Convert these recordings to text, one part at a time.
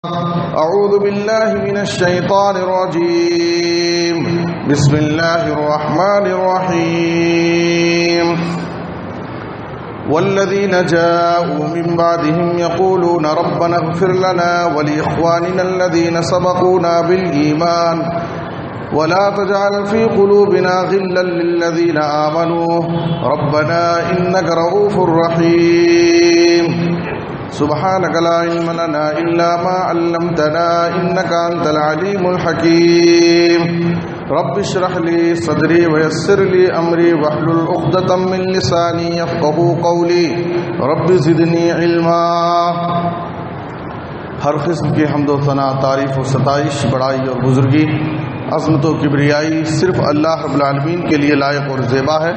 أعوذ بالله من الشيطان الرجيم. بسم الله الرحمن الرحيم. والذين جاءوا من بعدهم يقولون ربنا اغفر لنا ولإخواننا الذين سبقونا بالإيمان ولا تجعل في قلوبنا غلا للذين آمنوا ربنا إنك رؤوف رحيم. سبحانك لا علم لنا إلا ما علمتنا إنك أنت العليم الحكيم. رب اشرح لي صدري ويسر لي أمري واحلل عقدة من لساني يفقهوا قولي رب زدني علما. ہر قسم کی حمد و ثنا، تعریف و ستائش، بڑائی اور بزرگی، عظمت و کبریائی صرف اللہ رب العالمین کے لیے لائق اور زیبا ہے.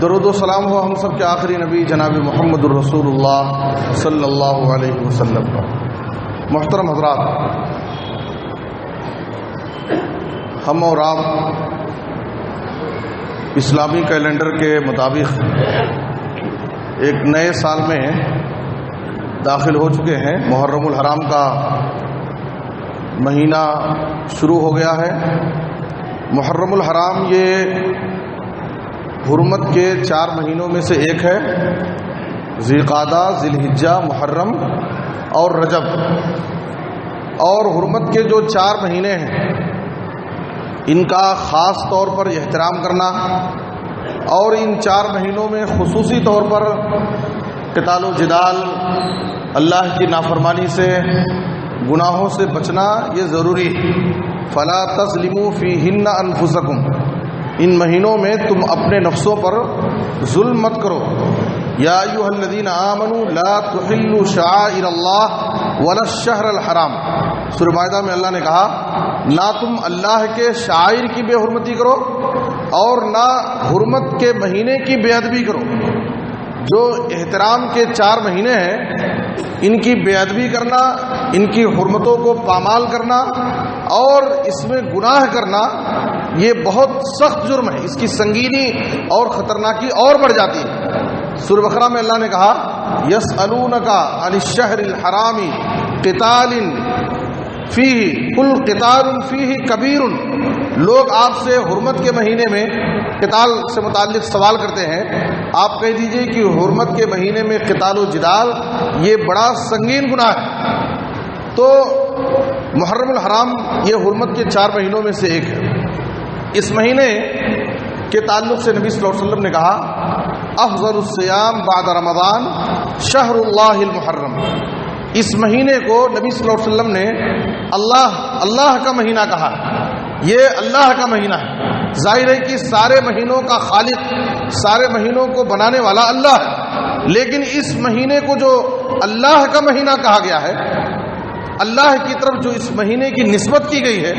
درود و سلام ہو ہم سب کے آخری نبی جناب محمد الرسول اللہ صلی اللہ علیہ وسلم پر. محترم حضرات، ہم اور آپ اسلامی کیلنڈر کے مطابق ایک نئے سال میں داخل ہو چکے ہیں. محرم الحرام کا مہینہ شروع ہو گیا ہے. محرم الحرام یہ حرمت کے 4 مہینوں میں سے ایک ہے. ذی القعدہ، ذی الحجہ، محرم اور رجب. اور حرمت کے جو 4 مہینے ہیں ان کا خاص طور پر احترام کرنا اور ان 4 مہینوں میں خصوصی طور پر قتال و جدال، اللہ کی نافرمانی سے، گناہوں سے بچنا یہ ضروری ہے. فلا تظلموا فیہن انفسکم، ان مہینوں میں تم اپنے نفسوں پر ظلم مت کرو. یا ایھا الذین آمنوا لا تحلوا شعائر اللہ ولا الشہر الحرام. سورہ مائدہ میں اللہ نے کہا نہ تم اللہ کے شعائر کی بے حرمتی کرو اور نہ حرمت کے مہینے کی بے ادبی کرو. جو احترام کے 4 مہینے ہیں ان کی بے ادبی کرنا، ان کی حرمتوں کو پامال کرنا اور اس میں گناہ کرنا یہ بہت سخت جرم ہے. اس کی سنگینی اور خطرناکی اور بڑھ جاتی ہے. سورہ بقرہ میں اللہ نے کہا یسألونک عن الشہر الحرام قتال فیہ قل قتال فیہ کبیر. لوگ آپ سے حرمت کے مہینے میں قتال سے متعلق سوال کرتے ہیں. آپ کہہ دیجئے کہ حرمت کے مہینے میں قتال و جدال یہ بڑا سنگین گناہ ہے. تو محرم الحرام یہ حرمت کے 4 مہینوں میں سے ایک ہے. اس مہینے کے تعلق سے نبی صلی اللہ علیہ وسلم نے کہا افضل الصیام بعد رمضان شہر اللہ المحرم. اس مہینے کو نبی صلی اللہ علیہ وسلم نے اللہ کا مہینہ کہا. یہ اللہ کا مہینہ ہے. ظاہر ہے کہ سارے مہینوں کا خالق، سارے مہینوں کو بنانے والا اللہ ہے، لیکن اس مہینے کو جو اللہ کا مہینہ کہا گیا ہے، اللہ کی طرف جو اس مہینے کی نسبت کی گئی ہے،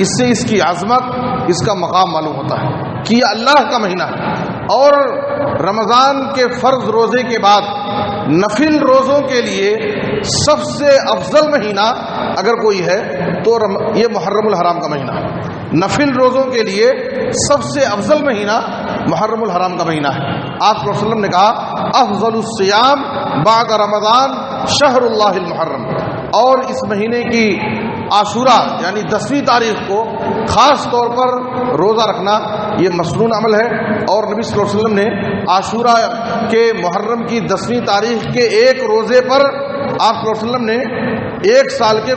اس سے اس کی عظمت، اس کا مقام معلوم ہوتا ہے کہ یہ اللہ کا مہینہ ہے. اور رمضان کے فرض روزے کے بعد نفل روزوں کے لیے سب سے افضل مہینہ اگر کوئی ہے تو یہ محرم الحرام کا مہینہ ہے. نفل روزوں کے لیے سب سے افضل مہینہ محرم الحرام کا مہینہ ہے. آپ صلی اللہ علیہ وسلم نے کہا افضل الصیام بعد رمضان شہر اللہ المحرم. اور اس مہینے کی عاشورہ یعنی 10ویں تاریخ کو خاص طور پر روزہ رکھنا یہ مسنون عمل ہے. اور نبی صلی اللہ علیہ وسلم نے عاشورہ کے محرم کی 10ویں تاریخ کے ایک روزے پر آپ صلی اللہ علیہ وسلم نے 1 سال کے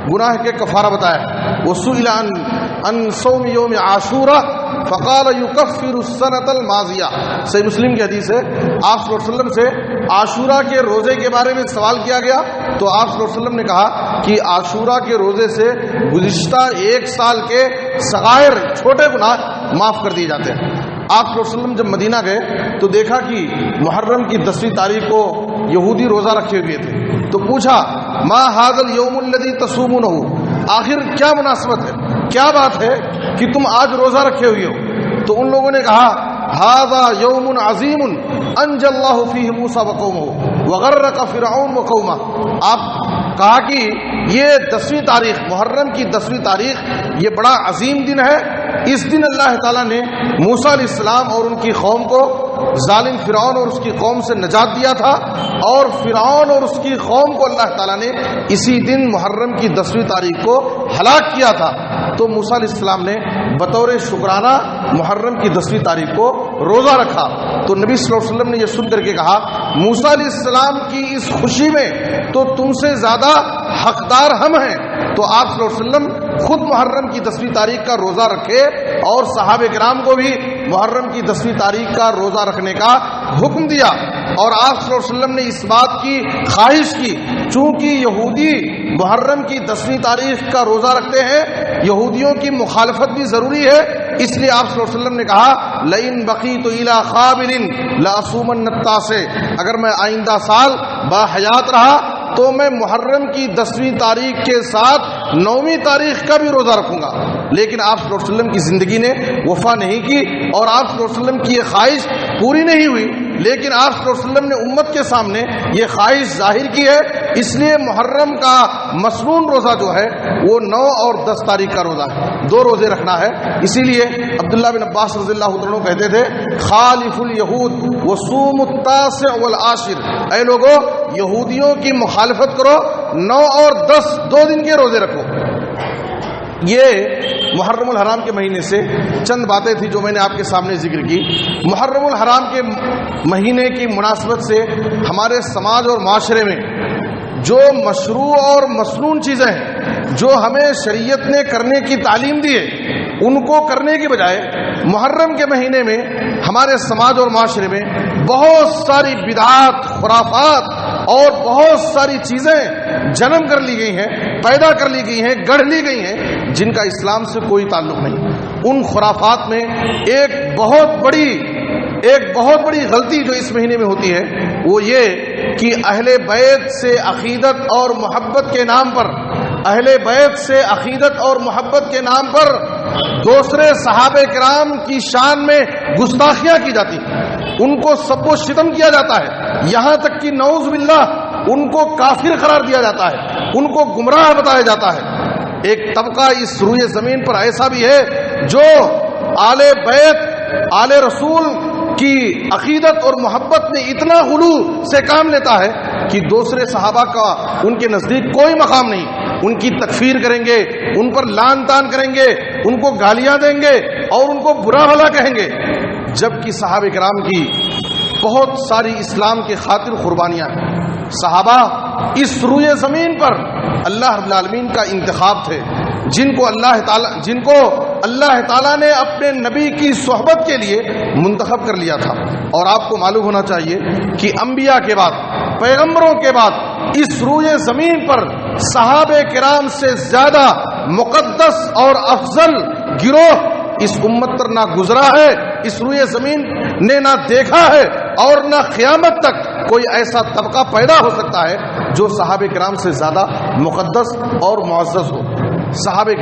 گناہ کے کفارہ بتایا. وسئل عن صوم یوم عاشورہ فقال یکفر السنۃ الماضیہ. صحیح مسلم کی حدیث ہے. آپ صلی اللہ علیہ وسلم سے عاشورہ کے روزے کے بارے میں سوال کیا گیا تو آپ صلی اللہ علیہ وسلم نے کہا کہ عاشورہ کے روزے سے گزشتہ 1 سال کے صغائر چھوٹے گناہ معاف کر دیے جاتے ہیں. آپ صلی اللہ علیہ وسلم جب مدینہ گئے تو دیکھا کہ محرم کی 10ویں تاریخ کو یہودی روزہ رکھے ہوئے تھے. تو پوچھا ما ھذا اليوم الذي تصومونه، آخر کیا مناسبت ہے، کیا بات ہے کہ تم آج روزہ رکھے ہوئے ہو؟ تو ان لوگوں نے کہا ھذا یوم عظیم انجى الله فيه موسى وقومه وغرق فرعون وقومه. آپ کہا کہ یہ 10ویں تاریخ، محرم کی 10ویں تاریخ یہ بڑا عظیم دن ہے. اس دن اللہ تعالیٰ نے موسیٰ علیہ السلام اور ان کی قوم کو ظالم فرعون اور اس کی قوم سے نجات دیا تھا، اور فرعون اور اس کی قوم کو اللہ تعالیٰ نے اسی دن محرم کی 10ویں تاریخ کو ہلاک کیا تھا۔ تو موسیٰ علیہ السلام نے بطور شکرانہ محرم کی 10ویں تاریخ کو روزہ رکھا۔ تو نبی صلی اللہ علیہ وسلم نے یہ سن کر کے کہا موسیٰ علیہ السلام کی اس خوشی میں تو تم سے زیادہ حقدار ہم ہیں۔ تو آپ صلی اللہ علیہ وسلم خود محرم کی 10ویں تاریخ کا روزہ رکھے اور صحابہ کرام کو بھی محرم کی 10ویں تاریخ کا روزہ رکھنے کا حکم دیا، اور آپ صلی اللہ علیہ وسلم نے اس بات کی خواہش کی چونکہ یہودی محرم کی 10ویں تاریخ کا روزہ رکھتے ہیں، یہودیوں کی مخالفت بھی ضروری ہے، اس لیے آپ صلی اللہ علیہ وسلم نے کہا لئن بقیت الی خابر لاصومن التاسع، اگر میں آئندہ سال باحیات رہا تو میں محرم کی 10ویں تاریخ کے ساتھ 9ویں تاریخ کا بھی روزہ رکھوں گا۔ لیکن آپ صلی اللہ علیہ وسلم کی زندگی نے وفا نہیں کی اور آپ صلی اللہ علیہ وسلم کی یہ خواہش پوری نہیں ہوئی، لیکن آپ صلی اللہ علیہ وسلم نے امت کے سامنے یہ خواہش ظاہر کی ہے، اس لیے محرم کا مسنون روزہ جو ہے وہ 9 اور 10 تاریخ کا روزہ ہے، 2 روزے رکھنا ہے۔ اسی لیے عبداللہ بن عباس رضی اللہ عنہ کہتے تھے خالف الیہود وصوم التاسع والعاشر، اے لوگو یہودیوں کی مخالفت کرو، 9 اور 10 2 دن کے روزے رکھو۔ یہ محرم الحرام کے مہینے سے چند باتیں تھیں جو میں نے آپ کے سامنے ذکر کی۔ محرم الحرام کے مہینے کی مناسبت سے ہمارے سماج اور معاشرے میں جو مشروع اور مسنون چیزیں ہیں جو ہمیں شریعت نے کرنے کی تعلیم دی ہے، ان کو کرنے کی بجائے محرم کے مہینے میں ہمارے سماج اور معاشرے میں بہت ساری بدعات، خرافات اور بہت ساری چیزیں جنم کر لی گئی ہیں، پیدا کر لی گئی ہیں، گڑھ لی گئی ہیں جن کا اسلام سے کوئی تعلق نہیں۔ ان خرافات میں ایک بہت بڑی غلطی جو اس مہینے میں ہوتی ہے وہ یہ کہ اہل بیت سے عقیدت اور محبت کے نام پر نام پر دوسرے صحابہ کرام کی شان میں گستاخیاں کی جاتی ہیں، ان کو سب و شتم کیا جاتا ہے، یہاں تک کہ نعوذ باللہ ان کو کافر قرار دیا جاتا ہے، ان کو گمراہ بتایا جاتا ہے۔ ایک طبقہ اس روئے زمین پر ایسا بھی ہے جو آل بیت، آل رسول کی عقیدت اور محبت میں اتنا غلو سے کام لیتا ہے کہ دوسرے صحابہ کا ان کے نزدیک کوئی مقام نہیں، ان کی تکفیر کریں گے، ان پر لعن طعن کریں گے، ان کو گالیاں دیں گے اور ان کو برا بھلا کہیں گے، جبکہ صحابہ کرام کی بہت ساری اسلام کے خاطر قربانیاں ہیں۔ صحابہ اس روئے زمین پر اللہ رب العالمین کا انتخاب تھے، جن کو اللہ تعالیٰ نے اپنے نبی کی صحبت کے لیے منتخب کر لیا تھا۔ اور آپ کو معلوم ہونا چاہیے کہ انبیاء کے بعد، پیغمبروں کے بعد اس روئے زمین پر صحابہ کرام سے زیادہ مقدس اور افضل گروہ اس امت پر نہ گزرا ہے، اس روئے زمین نے نہ دیکھا ہے، اور نہ قیامت تک کوئی ایسا طبقہ پیدا ہو سکتا ہے جو صحابہ کرام سے زیادہ مقدس اور معزز ہو۔ صحابہ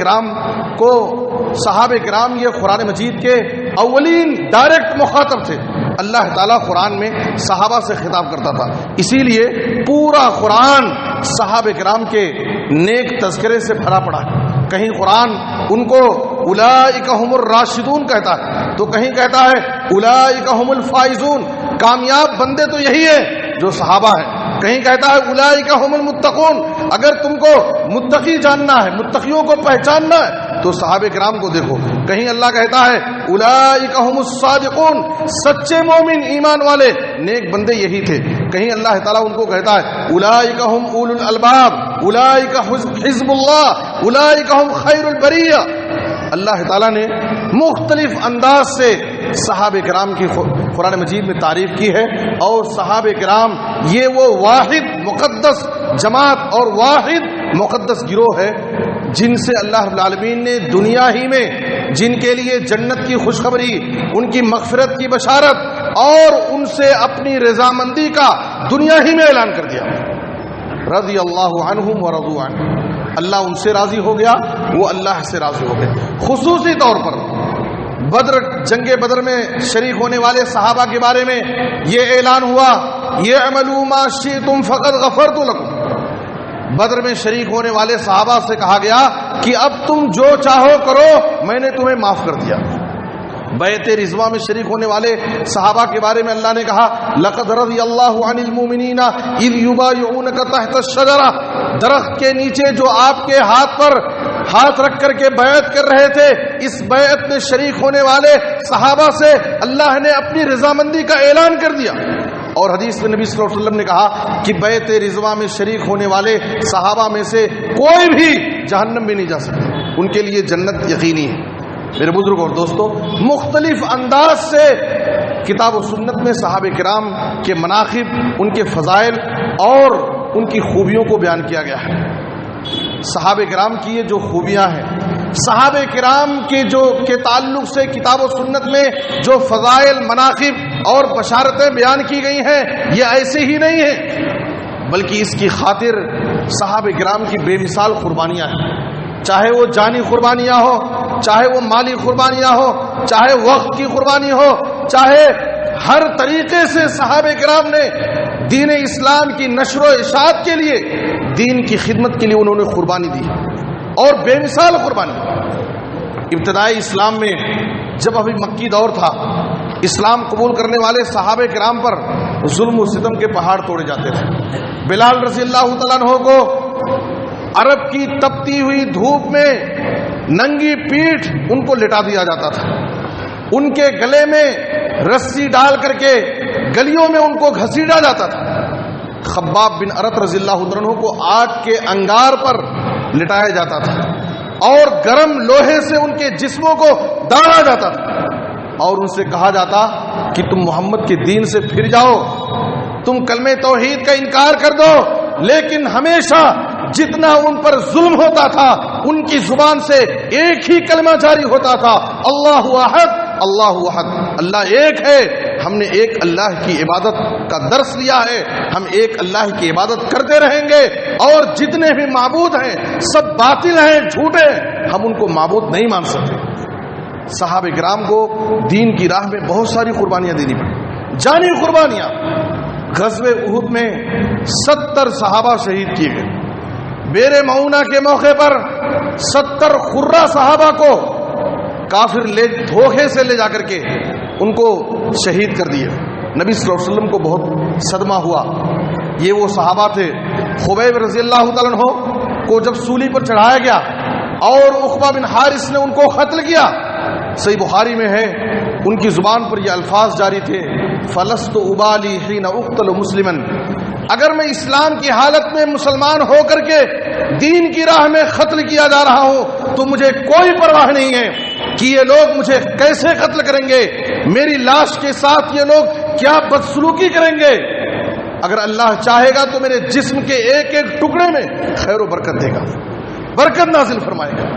کرام یہ قرآن مجید کے اولین ڈائریکٹ مخاطب تھے۔ اللہ تعالیٰ قرآن میں صحابہ سے خطاب کرتا تھا، اسی لیے پورا قرآن صحابہ کرام کے نیک تذکرے سے بھرا پڑا ہے۔ کہیں قرآن ان کو اولئک ہم الراشدون کہتا ہے، تو کہیں کہتا ہے اولئک ہم الفائزون، کامیاب بندے تو یہی ہیں جو صحابہ ہیں۔ کہیں کہتا ہے اولئک ہم المتقون، اگر تم کو متقی جاننا ہے، متقیوں کو پہچاننا ہے تو صحابہ کرام کو دیکھو۔ کہیں اللہ کہتا ہے اولئک ہم الصادقون، سچے مومن ایمان والے نیک بندے یہی تھے۔ کہیں اللہ تعالیٰ ان کو کہتا ہے اولئک ہم اولو الالباب، اولئک حزب اللہ، اولئک ہم خیر البریہ۔ اللہ تعالیٰ نے مختلف انداز سے صحابہ کرام کی قرآن مجید میں تعریف کی ہے، اور صحابہ کرام یہ وہ واحد مقدس جماعت اور واحد مقدس گروہ ہے جن سے اللہ رب العالمین نے دنیا ہی میں، جن کے لیے جنت کی خوشخبری، ان کی مغفرت کی بشارت اور ان سے اپنی رضامندی کا دنیا ہی میں اعلان کر دیا۔ رضی اللہ عنہم ورضوا عنہ، اللہ ان سے راضی ہو گیا، وہ اللہ سے راضی ہو گئے۔ خصوصی طور پر جنگ بدر میں شریک ہونے والے صحابہ کے بارے میں یہ اعلان ہوا یعملوا ما شئتم فقد غفرت لكم۔ بدر میں شریک ہونے والے صحابہ سے کہا گیا کہ اب تم جو چاہو کرو، میں نے تمہیں معاف کر دیا۔ بیعت رضوان میں شریک ہونے والے صحابہ کے بارے میں اللہ نے کہا لقد رضی اللہ عن المؤمنین اذ یبایعونک تحت الشجرہ، درخت کے نیچے جو آپ کے ہاتھ پر ہاتھ رکھ کر کے بیعت کر رہے تھے، اس بیعت میں شریک ہونے والے صحابہ سے اللہ نے اپنی رضامندی کا اعلان کر دیا۔ اور حدیث میں نبی صلی اللہ علیہ وسلم نے کہا کہ بیعت رضوان میں شریک ہونے والے صحابہ میں سے کوئی بھی جہنم میں نہیں جا سکتے، ان کے لیے جنت یقینی ہے۔ میرے بزرگ اور دوستو، مختلف انداز سے کتاب و سنت میں صحابہ کرام کے مناقب، ان کے فضائل اور ان کی خوبیوں کو بیان کیا گیا ہے۔ صحابہ کرام کی یہ جو خوبیاں ہیں، صحابہ کرام کے تعلق سے کتاب و سنت میں جو فضائل، مناقب اور بشارتیں بیان کی گئی ہیں، یہ ایسے ہی نہیں ہیں، بلکہ اس کی خاطر صحابہ کرام کی بے مثال قربانیاں ہیں، چاہے وہ جانی قربانیاں ہو، چاہے وہ مالی قربانیاں ہو، چاہے وقت کی قربانی ہو، چاہے ہر طریقے سے صحابہ کرام نے دین اسلام کی نشر و اشاعت کے لیے، دین کی خدمت کے لیے انہوں نے قربانی دی، اور بے مثال قربانی۔ ابتدائی اسلام میں جب ابھی مکی دور تھا، اسلام قبول کرنے والے صحابہ کرام پر ظلم و ستم کے پہاڑ توڑے جاتے تھے۔ بلال رضی اللہ تعالیٰ عنہ کو عرب کی تپتی ہوئی دھوپ میں ننگی پیٹھ ان کو لٹا دیا جاتا تھا، ان کے گلے میں رسی ڈال کر کے گلیوں میں ان کو گھسیٹا جاتا تھا۔ خباب بن ارت رضی اللہ عنہ کو آگ کے انگار پر لٹایا جاتا تھا، اور گرم لوہے سے ان کے جسموں کو داغا جاتا تھا، اور ان سے کہا جاتا کہ تم محمد کے دین سے پھر جاؤ، تم کلمہ توحید کا انکار کر دو۔ لیکن ہمیشہ جتنا ان پر ظلم ہوتا تھا، ان کی زبان سے ایک ہی کلمہ جاری ہوتا تھا، اللہ احد اللہ احد، اللہ ایک ہے، ہم نے ایک اللہ کی عبادت کا درس لیا ہے، ہم ایک اللہ کی عبادت کرتے رہیں گے، اور جتنے بھی معبود ہیں سب باطل ہیں، جھوٹے، ہم ان کو معبود نہیں مان سکتے۔ صحابہ کرام کو دین کی راہ میں بہت ساری قربانیاں دینی پڑی، جانی قربانیاں۔ غزوہ احد میں 70 صحابہ شہید کیے گئے۔ بیر معونہ کے موقع پر 70 خرہ صحابہ کو کافر دھوکے سے لے جا کر کے ان کو شہید کر دیا۔ نبی صلی اللہ علیہ وسلم کو بہت صدمہ ہوا۔ یہ وہ صحابہ تھے، خبیب رضی اللہ تعالیٰ عنہ کو جب سولی پر چڑھایا گیا اور عقبہ بن حارث نے ان کو قتل کیا، صحیح بخاری میں ہے، ان کی زبان پر یہ الفاظ جاری تھے، فلست ابالی حین اقتل مسلمن، اگر میں اسلام کی حالت میں مسلمان ہو کر کے دین کی راہ میں قتل کیا جا رہا ہوں تو مجھے کوئی پرواہ نہیں ہے کہ یہ لوگ مجھے کیسے قتل کریں گے، میری لاش کے ساتھ یہ لوگ کیا بدسلوکی کریں گے، اگر اللہ چاہے گا تو میرے جسم کے ایک ایک ٹکڑے میں خیر و برکت دے گا، برکت نازل فرمائے گا۔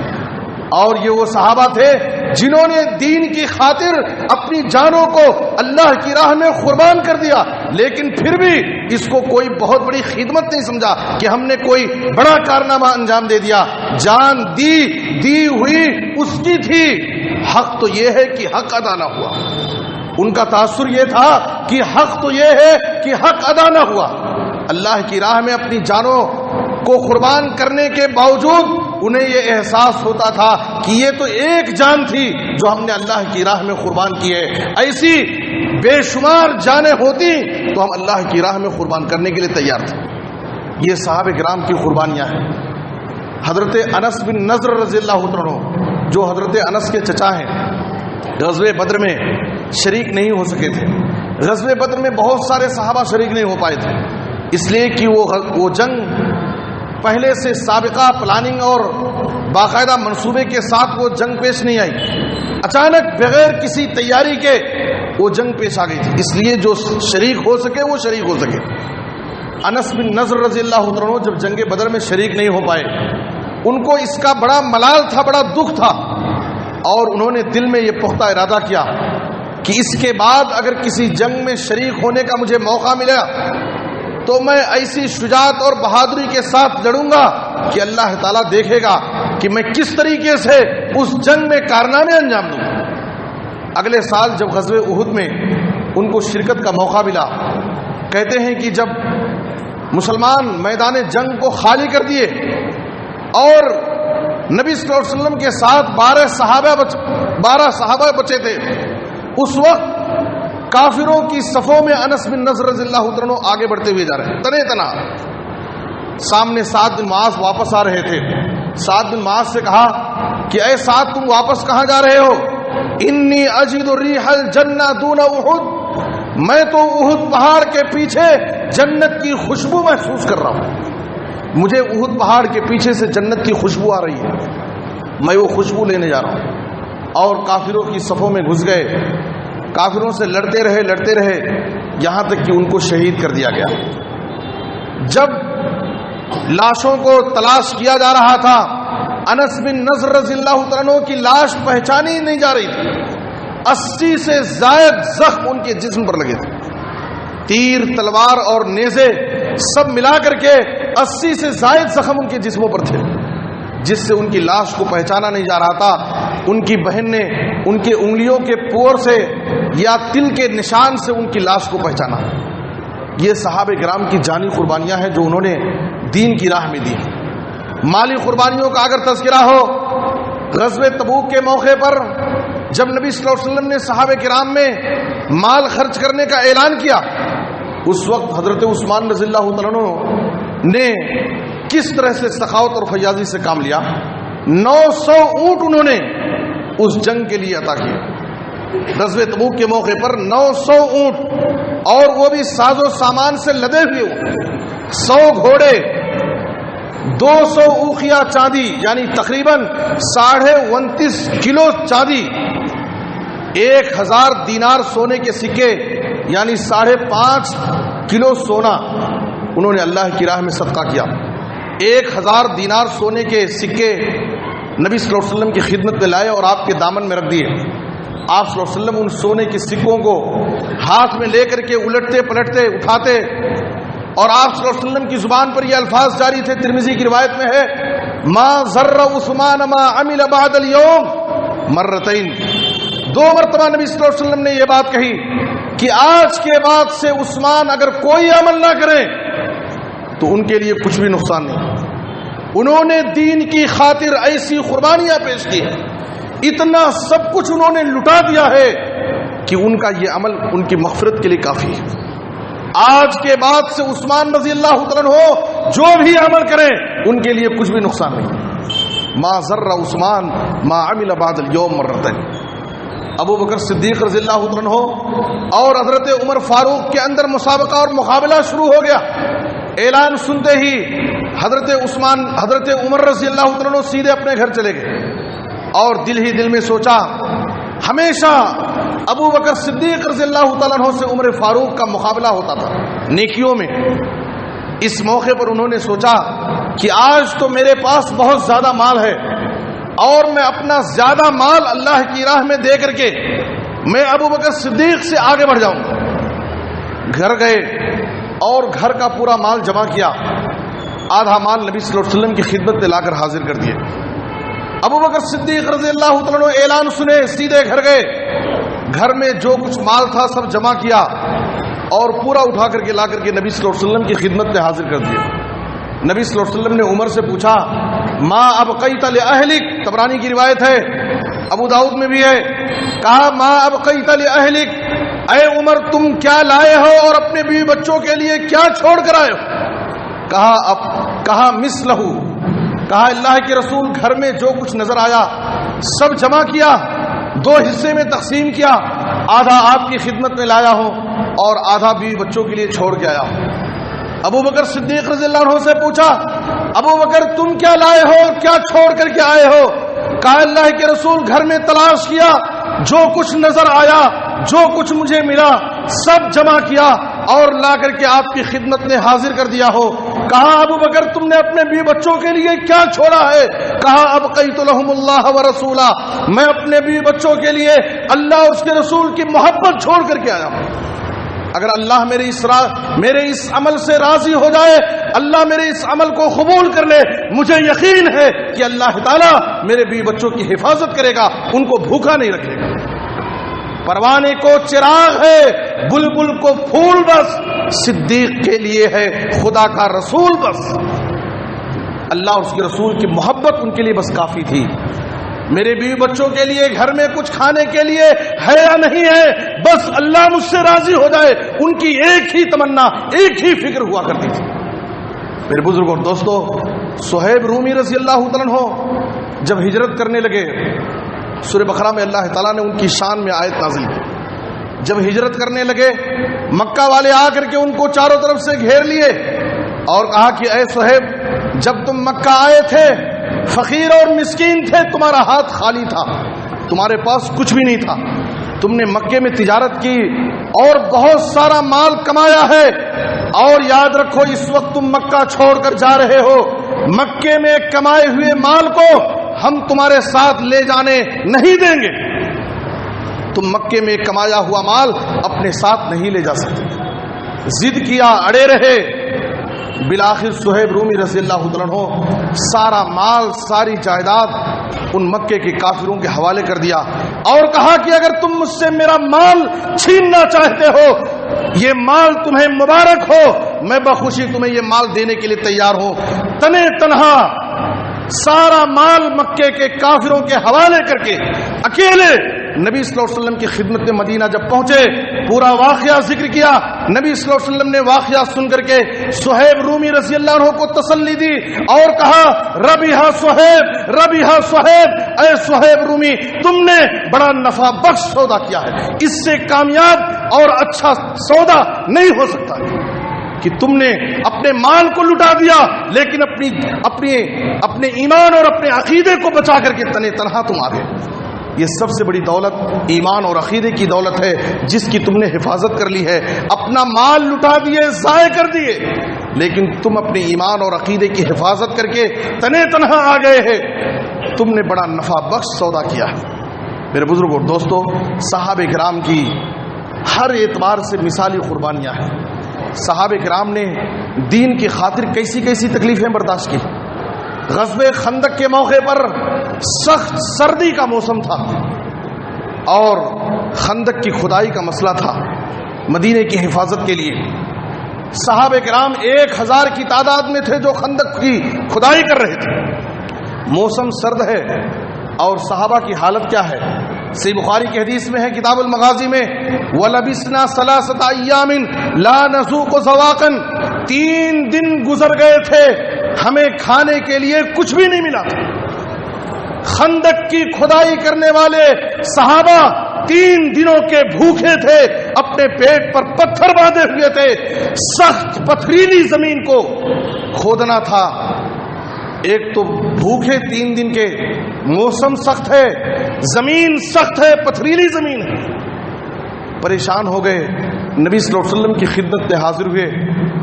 اور یہ وہ صحابہ تھے جنہوں نے دین کی خاطر اپنی جانوں کو اللہ کی راہ میں قربان کر دیا، لیکن پھر بھی اس کو کوئی بہت بڑی خدمت نہیں سمجھا کہ ہم نے کوئی بڑا کارنامہ انجام دے دیا۔ جان دی ہوئی اس کی تھی، حق تو یہ ہے کہ حق ادا نہ ہوا۔ ان کا تاثر یہ تھا کہ حق تو یہ ہے کہ حق ادا نہ ہوا۔ اللہ کی راہ میں اپنی جانوں کو قربان کرنے کے باوجود انہیں یہ احساس ہوتا تھا کہ یہ تو ایک جان تھی جو ہم نے اللہ کی راہ میں قربان کی ہے، ایسی بے شمار جانیں ہوتی تو ہم اللہ کی راہ میں قربان کرنے کے لیے تیار تھے۔ یہ صحابہ کرام کی قربانیاں ہیں۔ حضرت انس بن نضر رضی اللہ عنہ، جو حضرت انس کے چچا ہیں، غزوہ بدر میں شریک نہیں ہو سکے تھے۔ غزوہ بدر میں بہت سارے صحابہ شریک نہیں ہو پائے تھے، اس لیے کہ وہ جنگ پہلے سے سابقہ پلاننگ اور باقاعدہ منصوبے کے ساتھ وہ جنگ پیش نہیں آئی، اچانک بغیر کسی تیاری کے وہ جنگ پیش آ گئی تھی، اس لیے جو شریک ہو سکے وہ شریک ہو سکے۔ انس بن نضر رضی اللہ عنہ جب جنگ بدر میں شریک نہیں ہو پائے، ان کو اس کا بڑا ملال تھا، بڑا دکھ تھا، اور انہوں نے دل میں یہ پختہ ارادہ کیا کہ اس کے بعد اگر کسی جنگ میں شریک ہونے کا مجھے موقع ملا تو میں ایسی شجاعت اور بہادری کے ساتھ لڑوں گا کہ اللہ تعالیٰ دیکھے گا کہ میں کس طریقے سے اس جنگ میں کارنامے انجام دوں۔ اگلے سال جب غزوہ احد میں ان کو شرکت کا موقع ملا، کہتے ہیں کہ جب مسلمان میدان جنگ کو خالی کر دیے اور نبی صلی اللہ علیہ وسلم کے ساتھ 12 صحابہ بچے تھے، اس وقت کافروں کی صفوں میں انس بن نضر رضی اللہ عنہ آگے بڑھتے ہوئے جا رہے ہیں تنے تنا. سامنے سعد بن معاذ واپس آ رہے تھے. سعد بن معاذ سے کہا کہ اے سعد تم واپس کہاں جا رہے ہو؟ انی اجد ریح الجنہ دون احد، میں تو احد پہاڑ کے پیچھے جنت کی خوشبو محسوس کر رہا ہوں. مجھے احد پہاڑ کے پیچھے سے جنت کی خوشبو آ رہی ہے، میں وہ خوشبو لینے جا رہا ہوں. اور کافروں کی صفوں میں گھس گئے، کافروں سے لڑتے رہے یہاں تک کہ ان کو شہید کر دیا گیا. جب لاشوں کو تلاش کیا جا رہا تھا، انس بن نضر رضی اللہ عنہ کی لاش پہچانی نہیں جا رہی تھی. 80 سے زائد زخم ان کے جسم پر لگے تھے، تیر تلوار اور نیزے سب ملا کر کے 80 سے زائد زخم ان کے جسموں پر تھے، جس سے ان کی لاش کو پہچانا نہیں جا رہا تھا. ان کی بہن نے ان کے انگلیوں کے پور سے یا تل کے نشان سے ان کی لاش کو پہچانا. یہ صحابہ کرام کی جانی قربانیاں ہیں جو انہوں نے دین کی راہ میں دی. مالی قربانیوں کا اگر تذکرہ ہو، غزوہ تبوک کے موقع پر جب نبی صلی اللہ علیہ وسلم نے صحابہ کرام میں مال خرچ کرنے کا اعلان کیا، اس وقت حضرت عثمان رضی اللہ عنہ نے کس طرح سے سخاوت اور فیاضی سے کام لیا. 900 اونٹ انہوں نے اس جنگ کے لیے عطا کیے. غزوہ تبوک کے موقع پر 900 اونٹ، اور وہ بھی ساز و سامان سے لدے ہوئے، 100 گھوڑے، 200 اوقیہ چاندی یعنی تقریباً 29.5 کلو چاندی، 1000 دینار سونے کے سکے یعنی 5.5 کلو سونا انہوں نے اللہ کی راہ میں صدقہ کیا. 1000 دینار سونے کے سکے نبی صلی اللہ علیہ وسلم کی خدمت میں لائے اور آپ کے دامن میں رکھ دیے. آپ صلی اللہ علیہ وسلم ان سونے کے سکوں کو ہاتھ میں لے کر کے الٹتے پلٹتے اٹھاتے، اور آپ صلی اللہ علیہ وسلم کی زبان پر یہ الفاظ جاری تھے، ترمذی کی روایت میں ہے، ما ذر عثمان ما عمل بعد اليوم مرتين. 2 مرتبہ نبی صلی اللہ علیہ وسلم نے یہ بات کہی کہ آج کے بعد سے عثمان اگر کوئی عمل نہ کرے تو ان کے لیے کچھ بھی نقصان نہیں. انہوں نے دین کی خاطر ایسی قربانیاں پیش کی ہیں، اتنا سب کچھ انہوں نے لٹا دیا ہے کہ ان کا یہ عمل ان کی مغفرت کے لیے کافی ہے. آج کے بعد سے عثمان رضی اللہ عنہ جو بھی عمل کریں ان کے لیے کچھ بھی نقصان نہیں. ما ضر عثمان ما عمل بعد اليوم مرتين. ابو بکر صدیق رضی اللہ عنہ اور حضرت عمر فاروق کے اندر مسابقہ اور مقابلہ شروع ہو گیا. اعلان سنتے ہی حضرت عمر رضی اللہ عنہ سیدھے اپنے گھر چلے گئے اور دل ہی دل میں سوچا، ہمیشہ ابو بکر صدیق رضی اللہ تعالیٰ عنہ سے عمر فاروق کا مقابلہ ہوتا تھا نیکیوں میں. اس موقع پر انہوں نے سوچا کہ آج تو میرے پاس بہت زیادہ مال ہے اور میں اپنا زیادہ مال اللہ کی راہ میں دے کر کے میں ابو بکر صدیق سے آگے بڑھ جاؤں. گھر گئے اور گھر کا پورا مال جمع کیا، آدھا مال نبی صلی اللہ علیہ وسلم کی خدمت میں لا کر حاضر کر دیے. ابو بکر صدیق رضی اللہ عنہ اعلان سنے، سیدھے گھر گئے، گھر میں جو کچھ مال تھا سب جمع کیا اور پورا اٹھا کر کے لا کر کے نبی صلی اللہ علیہ وسلم کی خدمت میں حاضر کر دیا. نبی صلی اللہ علیہ وسلم نے عمر سے پوچھا، ما ابقیت لأہلک، طبرانی کی روایت ہے، ابو داؤد میں بھی ہے، کہا ما ابقیت لأہلک، اے عمر تم کیا لائے ہو اور اپنے بیوی بچوں کے لیے کیا چھوڑ کر آئے ہو؟ کہا مثلہ، کہا اللہ کے رسول گھر میں جو کچھ نظر آیا سب جمع کیا، 2 حصے میں تقسیم کیا، آدھا آپ کی خدمت میں لایا ہوں اور آدھا بیوی بچوں کے لیے چھوڑ کے آیا ہوں. ابو بکر صدیق رضی اللہ عنہ سے پوچھا، ابو بکر تم کیا لائے ہو اور کیا چھوڑ کر کے آئے ہو؟ کہا اللہ کے رسول گھر میں تلاش کیا، جو کچھ نظر آیا، جو کچھ مجھے ملا سب جمع کیا اور لا کر کے آپ کی خدمت میں حاضر کر دیا ہو. کہا ابو بکر تم نے اپنے بیوی بچوں کے لیے کیا چھوڑا ہے؟ کہا ابقیت لهم اللہ ورسولہ، میں اپنے بیوی بچوں کے لیے اللہ اور اس کے رسول کی محبت چھوڑ کر کے آیا ہوں. اگر اللہ میرے اس عمل سے راضی ہو جائے، اللہ میرے اس عمل کو قبول کر لے، مجھے یقین ہے کہ اللہ تعالیٰ میرے بیوی بچوں کی حفاظت کرے گا، ان کو بھوکا نہیں رکھے گا. پروانے کو چراغ ہے، بلبل کو پھول بس، صدیق کے لیے ہے خدا کا رسول بس. اللہ اور اس کے رسول کی محبت ان کے لیے بس کافی تھی. میرے بیوی بچوں کے لیے گھر میں کچھ کھانے کے لیے ہے یا نہیں ہے، بس اللہ مجھ سے راضی ہو جائے، ان کی ایک ہی تمنا، ایک ہی فکر ہوا کرتی تھی۔ میرے بزرگ اور دوستو، صہیب رومی رضی اللہ تعالیٰ عنہ جب ہجرت کرنے لگے، سورہ بقرہ میں اللہ تعالیٰ نے ان کی شان میں آیت نازل کی۔ جب ہجرت کرنے لگے، مکہ والے آ کر کے ان کو چاروں طرف سے گھیر لیے اور کہا کہ اے صہیب، جب تم مکہ آئے تھے فقیر اور مسکین تھے، تمہارا ہاتھ خالی تھا، تمہارے پاس کچھ بھی نہیں تھا، تم نے مکے میں تجارت کی اور بہت سارا مال کمایا ہے، اور یاد رکھو اس وقت تم مکہ چھوڑ کر جا رہے ہو، مکے میں کمائے ہوئے مال کو ہم تمہارے ساتھ لے جانے نہیں دیں گے، تم مکے میں کمایا ہوا مال اپنے ساتھ نہیں لے جا سکتے۔ ضد کیا، اڑے رہے، بالآخر صہیب رومی رضی اللہ تعالیٰ عنہ سارا مال، ساری جائیداد ان مکے کے کافروں کے حوالے کر دیا اور کہا کہ اگر تم مجھ سے میرا مال چھیننا چاہتے ہو، یہ مال تمہیں مبارک ہو، میں بخوشی تمہیں یہ مال دینے کے لیے تیار ہوں۔ تنے تنہا سارا مال مکے کے کافروں کے حوالے کر کے اکیلے نبی صلی اللہ علیہ وسلم کی خدمت میں مدینہ جب پہنچے، پورا واقعہ ذکر کیا۔ نبی صلی اللہ علیہ وسلم نے واقعہ سن کر کے صہیب رومی رضی اللہ عنہ کو تسلی دی اور کہا ربیحا صہیب، ربیحا صہیب، اے صہیب رومی، تم نے بڑا نفع بخش سودا کیا ہے، اس سے کامیاب اور اچھا سودا نہیں ہو سکتا کہ تم نے اپنے مال کو لٹا دیا لیکن اپنے ایمان اور اپنے عقیدے کو بچا کر کے تنے تنہا تم آ گئے۔ یہ سب سے بڑی دولت ایمان اور عقیدے کی دولت ہے جس کی تم نے حفاظت کر لی ہے۔ اپنا مال لٹا دیے، ضائع کر دیے، لیکن تم اپنے ایمان اور عقیدے کی حفاظت کر کے تنے تنہا آ گئے ہیں، تم نے بڑا نفع بخش سودا کیا ہے۔ میرے بزرگ اور دوستو، صحابہ کرام کی ہر اعتبار سے مثالی قربانیاں ہیں۔ صحابہ کرام نے دین کی خاطر کیسی کیسی تکلیفیں برداشت کی۔ غزوہ خندق کے موقع پر سخت سردی کا موسم تھا اور خندق کی کھدائی کا مسئلہ تھا۔ مدینے کی حفاظت کے لیے صحابہ کرام 1000 کی تعداد میں تھے جو خندق کی کھدائی کر رہے تھے۔ موسم سرد ہے اور صحابہ کی حالت کیا ہے؟ صحیح بخاری کی حدیث میں ہے کتاب المغازی میں، وَلَبِسْنَا ثَلَاثَةَ أَيَّامٍ لَا نَذُوقُ ذَوَاقًا، 3 دن گزر گئے تھے، ہمیں کھانے کے لیے کچھ بھی نہیں ملا تھا۔ خندق کی کھدائی کرنے والے صحابہ 3 دنوں کے بھوکے تھے، اپنے پیٹ پر پتھر باندھے ہوئے تھے، سخت پتھریلی زمین کو کھودنا تھا۔ ایک تو بھوکے 3 دن کے، موسم سخت ہے، زمین سخت ہے، پتھریلی زمین ہے، پریشان ہو گئے۔ نبی صلی اللہ علیہ وسلم کی خدمت میں حاضر ہوئے،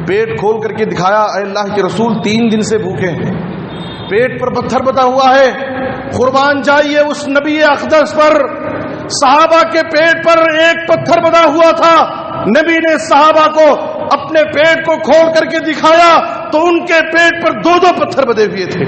پیٹ کھول کر کے دکھایا، اے اللہ کے رسول 3 دن سے بھوکے ہیں، پیٹ پر پتھر بندھا ہوا ہے، قربان جائیے اس نبی اقدس پر۔ صحابہ کے پیٹ پر ایک پتھر بندھا ہوا تھا، نبی نے صحابہ کو اپنے پیٹ کو کھول کر کے دکھایا تو ان کے پیٹ پر 2 پتھر بندھے ہوئے تھے۔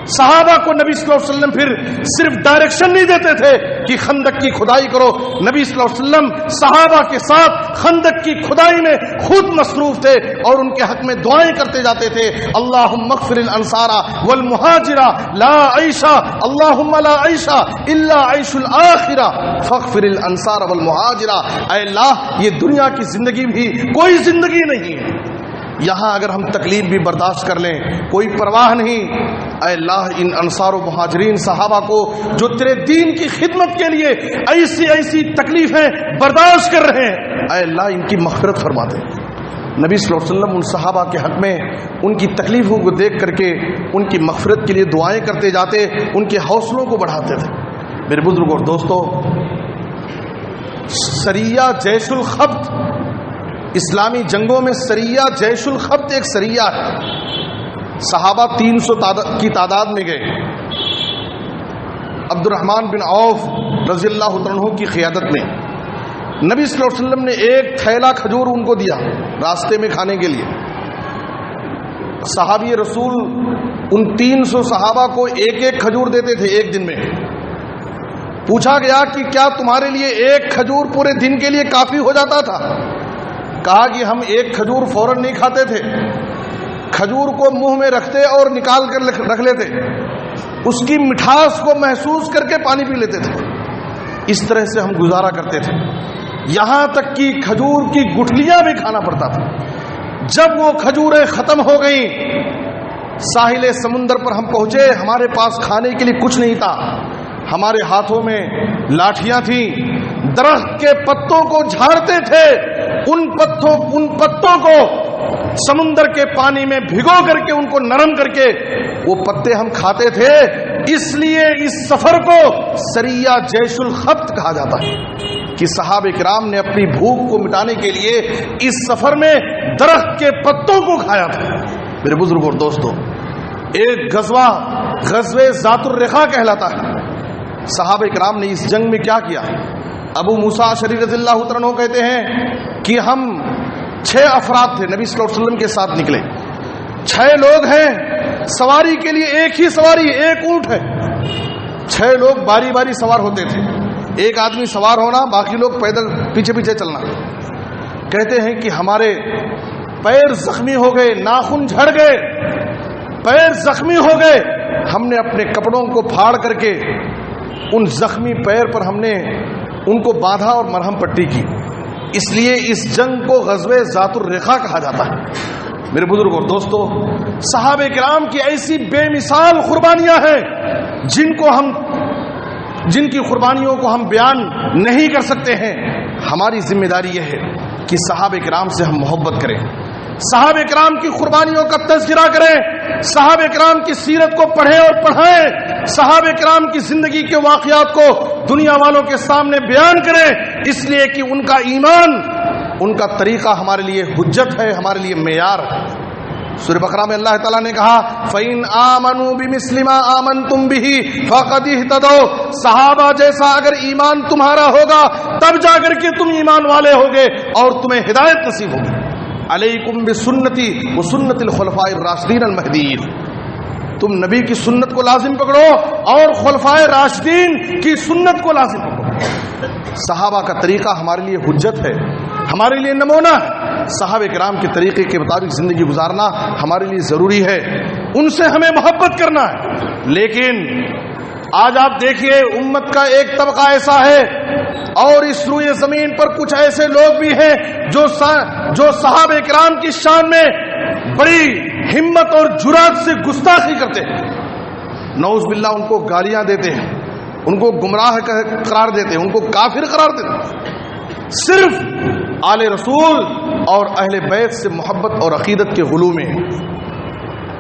صحابہ کو نبی صلی اللہ علیہ وسلم پھر صرف ڈائریکشن نہیں دیتے تھے کہ خندق کی کھدائی کرو، نبی صلی اللہ علیہ وسلم صحابہ کے ساتھ خندق کی کھدائی میں خود مصروف تھے اور ان کے حق میں دعائیں کرتے جاتے تھے، اللہم اغفر الانصار والمہاجر لا عیش، اللہم لا عیش الا عیش الآخرہ فاغفر الانصار والمہاجر، اے اللہ یہ دنیا کی زندگی بھی کوئی زندگی نہیں ہے، یہاں اگر ہم تکلیف بھی برداشت کر لیں کوئی پرواہ نہیں، اے اللہ ان انصار و مہاجرین صحابہ کو جو تیرے دین کی خدمت کے لیے ایسی ایسی تکلیفیں برداشت کر رہے ہیں، اے اللہ ان کی مغفرت فرما دے۔ نبی صلی اللہ علیہ وسلم ان صحابہ کے حق میں ان کی تکلیفوں کو دیکھ کر کے ان کی مغفرت کے لیے دعائیں کرتے جاتے، ان کے حوصلوں کو بڑھاتے تھے۔ میرے بزرگ اور دوستو، سریہ جیش الخبط، اسلامی جنگوں میں سریہ جیش الخبط ایک سریہ ہے، صحابہ 300 کی تعداد میں گئے، عبد الرحمن بن عوف رضی اللہ عنہ کی قیادت میں۔ نبی صلی اللہ علیہ وسلم نے ایک تھیلا کھجور ان کو دیا راستے میں کھانے کے لیے۔ صحابی رسول ان 300 صحابہ کو ایک ایک کھجور دیتے تھے ایک دن میں۔ پوچھا گیا کہ کیا تمہارے لیے ایک کھجور پورے دن کے لیے کافی ہو جاتا تھا؟ کہا کہ ہم ایک کھجور فوراً نہیں کھاتے تھے، کھجور کو منہ میں رکھتے اور نکال کر رکھ لیتے، اس کی مٹھاس کو محسوس کر کے پانی پی لیتے تھے. اس طرح سے ہم گزارا کرتے تھے، یہاں تک کہ کھجور کی گٹھلیاں بھی کھانا پڑتا تھا. جب وہ کھجوریں ختم ہو گئیں، ساحل سمندر پر ہم پہنچے، ہمارے پاس کھانے کے لیے کچھ نہیں تھا. ہمارے ہاتھوں میں لاٹھیاں تھیں، درخت کے پتوں کو جھاڑتے تھے، ان پتوں کو سمندر کے پانی میں بھگو کر کے ان کو نرم کر کے وہ پتے ہم کھاتے تھے. اس لیے اس سفر کو سریہ جیش الخبط کہا جاتا ہے کہ صحابہ کرام نے اپنی بھوک کو مٹانے کے لیے اس سفر میں درخت کے پتوں کو کھایا تھا. میرے بزرگوں اور دوستوں، ایک غزوہ ذات الرقاع کہلاتا ہے. صحابہ کرام نے اس جنگ میں کیا کیا؟ ابو موسیٰ اشعری رضی اللہ عنہ کہتے ہیں کہ ہم 6 افراد تھے، نبی صلی اللہ علیہ وسلم کے ساتھ نکلے. 6 لوگ ہیں، سواری کے لیے ایک ہی سواری، ایک اونٹ ہے. 6 لوگ باری باری سوار ہوتے تھے، ایک آدمی سوار ہونا، باقی لوگ پیدل پیچھے پیچھے چلنا. کہتے ہیں کہ ہمارے پیر زخمی ہو گئے، ناخن جھڑ گئے، پیر زخمی ہو گئے. ہم نے اپنے کپڑوں کو پھاڑ کر کے ان زخمی پیر پر ہم نے ان کو باندھا اور مرہم پٹی کی. اس لیے اس جنگ کو غزوہ ذات الرقاع کہا جاتا ہے. میرے بزرگوں اور دوستو، صحابہ کرام کی ایسی بے مثال قربانیاں ہیں جن کی قربانیوں کو ہم بیان نہیں کر سکتے ہیں. ہماری ذمہ داری یہ ہے کہ صحابہ کرام سے ہم محبت کریں، صحابہ کرام کی قربانیوں کا تذکرہ کریں، صحابہ کرام کی سیرت کو پڑھیں اور پڑھائیں، صحابہ کرام کی زندگی کے واقعات کو دنیا والوں کے سامنے بیان کریں. اس لیے کہ ان کا ایمان، ان کا طریقہ ہمارے لیے حجت ہے، ہمارے لیے معیار ہے. سورہ بقرہ میں اللہ تعالیٰ نے کہا فَإِنْ آمَنُوا بِمِثْلِ مَا آمَنْتُمْ بِهِ فَقَدِ اهْتَدَوْا. صحابہ جیسا اگر ایمان تمہارا ہوگا تب جا کر کے تم ایمان والے ہوگے اور تمہیں ہدایت نصیب ہوگی. علیکم بسنتی وسنت الخلفاء الراشدین المہدیین. تم نبی کی سنت کو لازم پکڑو اور خلفائے راشدین کی سنت کو لازم پکڑو. صحابہ کا طریقہ ہمارے لیے حجت ہے، ہمارے لیے نمونہ ہے. صحابہ کرام کے طریقے کے مطابق زندگی گزارنا ہمارے لیے ضروری ہے، ان سے ہمیں محبت کرنا ہے. لیکن آج آپ دیکھیے امت کا ایک طبقہ ایسا ہے اور اس روئے زمین پر کچھ ایسے لوگ بھی ہیں جو صحابہ کرام کی شان میں بڑی ہمت اور جرات سے گستاخی کرتے ہیں. نعوذ باللہ ان کو گالیاں دیتے ہیں، ان کو گمراہ قرار دیتے ہیں، ان کو کافر قرار دیتے ہیں، صرف آل رسول اور اہل بیت سے محبت اور عقیدت کے غلو میں.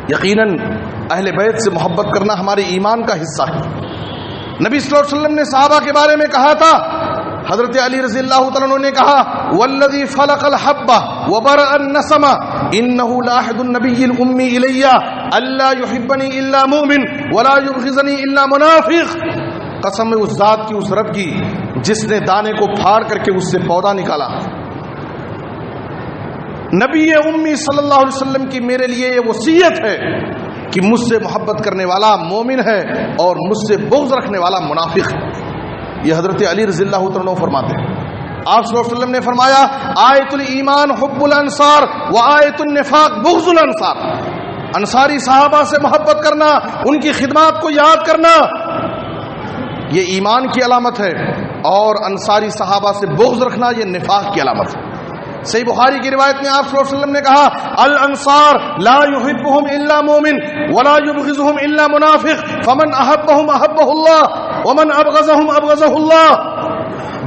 یقیناً اہل بیت سے محبت کرنا ہمارے ایمان کا حصہ ہے. نبی صلی اللہ علیہ وسلم نے صحابہ کے بارے میں کہا تھا، حضرت علی رضی اللہ تعالیٰ عنہ نے کہا والذی فلق الحب وبرأ النسم انہ لاحد النبی الامی الی الا یحبنی الا مؤمن ولا یبغضنی الا منافق. قسم اس ذات کی، اس رب کی جس نے دانے کو پھاڑ کر کے اس سے پودا نکالا. نبی امی صلی اللہ علیہ وسلم کی میرے لیے یہ وصیت ہے کہ مجھ سے محبت کرنے والا مومن ہے اور مجھ سے بغض رکھنے والا منافق ہے. یہ حضرت علی رضی اللہ عنہ فرماتے ہیں. آپ صلی اللہ علیہ وسلم نے فرمایا آیت الایمان حب الانصار و آیت النفاق بغض الانصار. انصاری صحابہ سے محبت کرنا، ان کی خدمات کو یاد کرنا، یہ ایمان کی علامت ہے، اور انصاری صحابہ سے بغض رکھنا یہ نفاق کی علامت ہے. صحیح بخاری کی روایت میں آپ صلی اللہ علیہ وسلم نے کہا الانصار لا يحبهم الا مؤمن ولا يبغضهم الا منافق فمن احبهم احبه الله ومن ابغضهم ابغضه الله.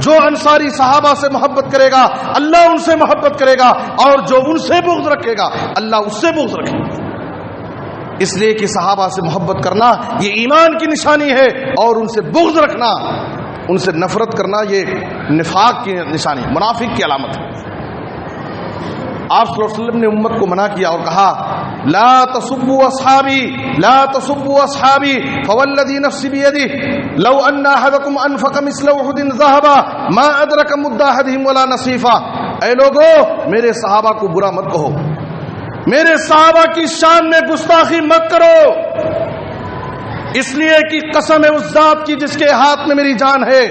جو انصاری صحابہ سے محبت کرے گا اللہ ان سے محبت کرے گا، اور جو ان سے بغض رکھے گا اللہ اس سے بغض رکھے گا. اس لیے کہ صحابہ سے محبت کرنا یہ ایمان کی نشانی ہے، اور ان سے بغض رکھنا، ان سے نفرت کرنا یہ نفاق کی نشانی، منافق کی علامت ہے. آپ صلی اللہ علیہ وسلم نے امت کو منع کیا اور کہا لا تسبوا اصحابی لا تسبوا اصحابی فوالذی نفسی بیدہ لو ان احدکم انفق مثل احد ذهبا ما ادرک مد احدهم ولا نصیفا. اے لوگو میرے صحابہ کو برا مت کہو، میرے صحابہ کی شان میں گستاخی مت کرو، اس لیے کہ قسم ہے اس ذات کی جس کے ہاتھ میں میری جان ہے.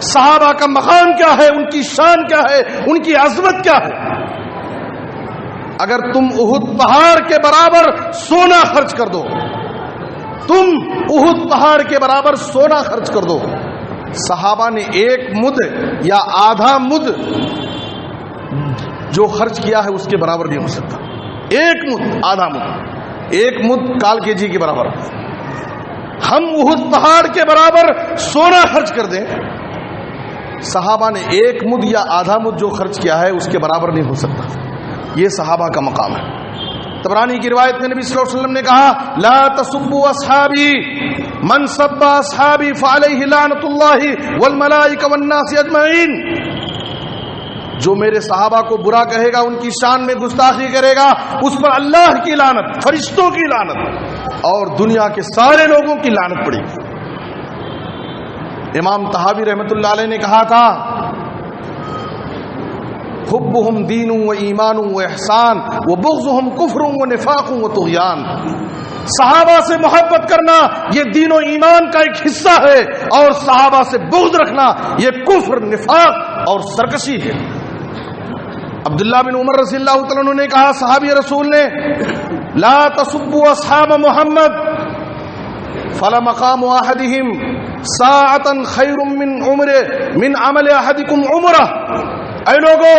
صحابہ کا مقام کیا ہے، ان کی شان کیا ہے، ان کی عظمت کیا ہے. اگر تم احد پہاڑ کے برابر سونا خرچ کر دو تم احد پہاڑ کے برابر سونا خرچ کر دو. صحابہ نے ایک مد یا آدھا مد جو خرچ کیا ہے اس کے برابر نہیں ہو سکتا. ایک مد, آدھا مد, ایک مد کال کے جی کے برابر. ہم احد پہاڑ کے برابر سونا خرچ کر دیں, صحابہ نے ایک مد یا آدھا مد جو خرچ کیا ہے اس کے برابر نہیں ہو سکتا. یہ صحابہ کا مقام ہے. طبرانی کی روایت میں نبی صلی اللہ علیہ وسلم نے کہا لا تسبوا اصحابی من سب اصحابی فعلیہ لعنت اللہ والملائکہ والناس اجمعین. جو میرے صحابہ کو برا کہے گا, ان کی شان میں گستاخی کرے گا, اس پر اللہ کی لعنت, فرشتوں کی لعنت اور دنیا کے سارے لوگوں کی لعنت پڑے گی. امام طحاوی رحمۃ اللہ علیہ نے کہا تھا حبهم دین و ایمان و احسان و بغضهم کفر و نفاق و طغیان. صحابہ سے محبت کرنا یہ دین و ایمان کا ایک حصہ ہے, اور صحابہ سے بغض رکھنا یہ کفر, نفاق اور سرکشی ہے. عبداللہ بن عمر رضی اللہ تعالیٰ عنہ نے کہا صحابی رسول نے لا تسبوا اصحاب محمد فلمقام احدهم ساعة خیر من عمل احدکم عمرہ. اے لوگو,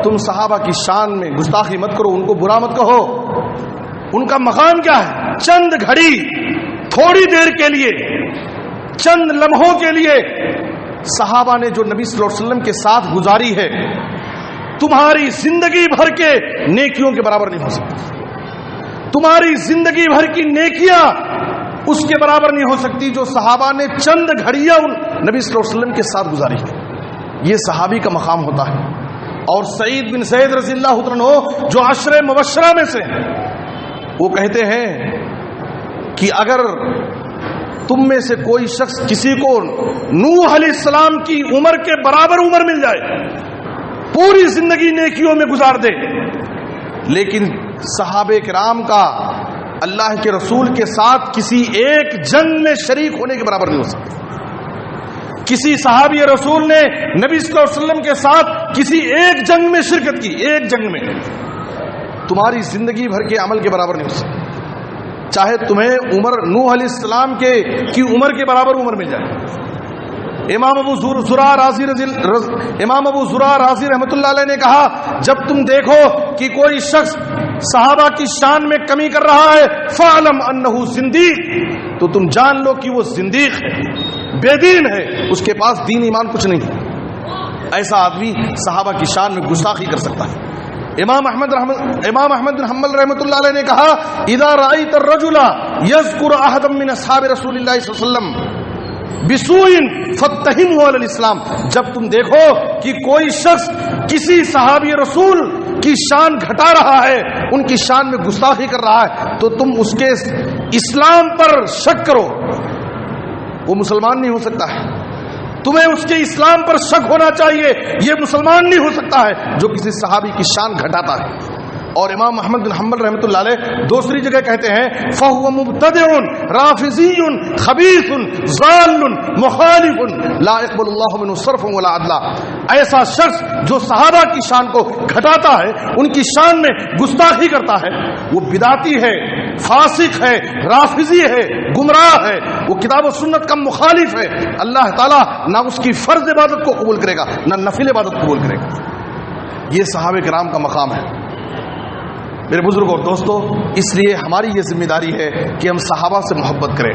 تم صحابہ کی شان میں گستاخی مت کرو, ان کو برا مت کہو. ان کا مقام کیا ہے؟ چند گھڑی, تھوڑی دیر کے لیے, چند لمحوں کے لیے صحابہ نے جو نبی صلی اللہ علیہ وسلم کے ساتھ گزاری ہے, تمہاری زندگی بھر کے نیکیوں کے برابر نہیں ہو سکتی. تمہاری زندگی بھر کی نیکیاں اس کے برابر نہیں ہو سکتی جو صحابہ نے چند گھڑیاں نبی صلی اللہ علیہ وسلم کے ساتھ گزاری ہے. یہ صحابی کا مقام ہوتا ہے. اور سعید بن زید رضی اللہ عنہ جو عشرہ مبشرہ میں سے ہیں, وہ کہتے ہیں کہ اگر تم میں سے کوئی شخص کسی کو نوح علیہ السلام کی عمر کے برابر عمر مل جائے, پوری زندگی نیکیوں میں گزار دے, لیکن صحابہ کرام کا اللہ کے رسول کے ساتھ کسی ایک جنگ میں شریک ہونے کے برابر نہیں ہو سکتا. کسی صحابی رسول نے نبی صلی اللہ علیہ وسلم کے ساتھ کسی ایک جنگ میں شرکت کی, ایک جنگ میں, تمہاری زندگی بھر کے عمل کے برابر نہیں ہو سکتا. چاہے تمہیں عمر نوح علیہ السلام کی عمر کے برابر عمر مل جائے. امام ابو زرع رازی رحمۃ اللہ علیہ نے کہا جب تم دیکھو کہ کوئی شخص صحابہ کی شان میں کمی کر رہا ہے فعلم انہ زندیق, تو تم جان لو کہ وہ زندیق ہے, بے دین ہے, اس کے پاس دین ایمان کچھ نہیں ہے. ایسا آدمی صحابہ کی شان میں گستاخی کر سکتا ہے. امام احمد بن حنبل رحمۃ اللہ علیہ نے کہا اذا رأيت الرجل يذكر احدا من اصحاب رسول اللہ صلی اللہ علیہ وسلم بسوء فاتهمه على الاسلام, جب تم دیکھو کہ کوئی شخص کسی صحابی رسول کی شان گھٹا رہا ہے, ان کی شان میں گستاخی کر رہا ہے, تو تم اس کے اسلام پر شک کرو. وہ مسلمان نہیں ہو سکتا ہے. تمہیں اس کے اسلام پر شک ہونا چاہیے. یہ مسلمان نہیں ہو سکتا ہے جو کسی صحابی کی شان گھٹاتا ہے. اور امام احمد بن حنبل رحمۃ اللہ علیہ دوسری جگہ کہتے ہیں فَهُوَ مُبْتَدِعٌ رَافِضِيٌّ خَبِيثٌ ضَالٌّ مُخَالِفٌ لَا يَقْبَلُ اللَّهُ مِنْهُ صَرْفًا وَلَا عَدْلًا. ایسا شخص جو صحابہ کی شان کو گھٹاتا ہے, ان کی شان میں گستاخی کرتا ہے, وہ بدعتی ہے, فاسق ہے, رافضی ہے, گمراہ ہے, وہ کتاب و سنت کا مخالف ہے. اللہ تعالیٰ نہ اس کی فرض عبادت کو قبول کرے گا نہ نفل عبادت قبول کرے گا. یہ صحابہ کرام کا مقام ہے. میرے بزرگ اور دوستو, اس لیے ہماری یہ ذمہ داری ہے کہ ہم صحابہ سے محبت کریں.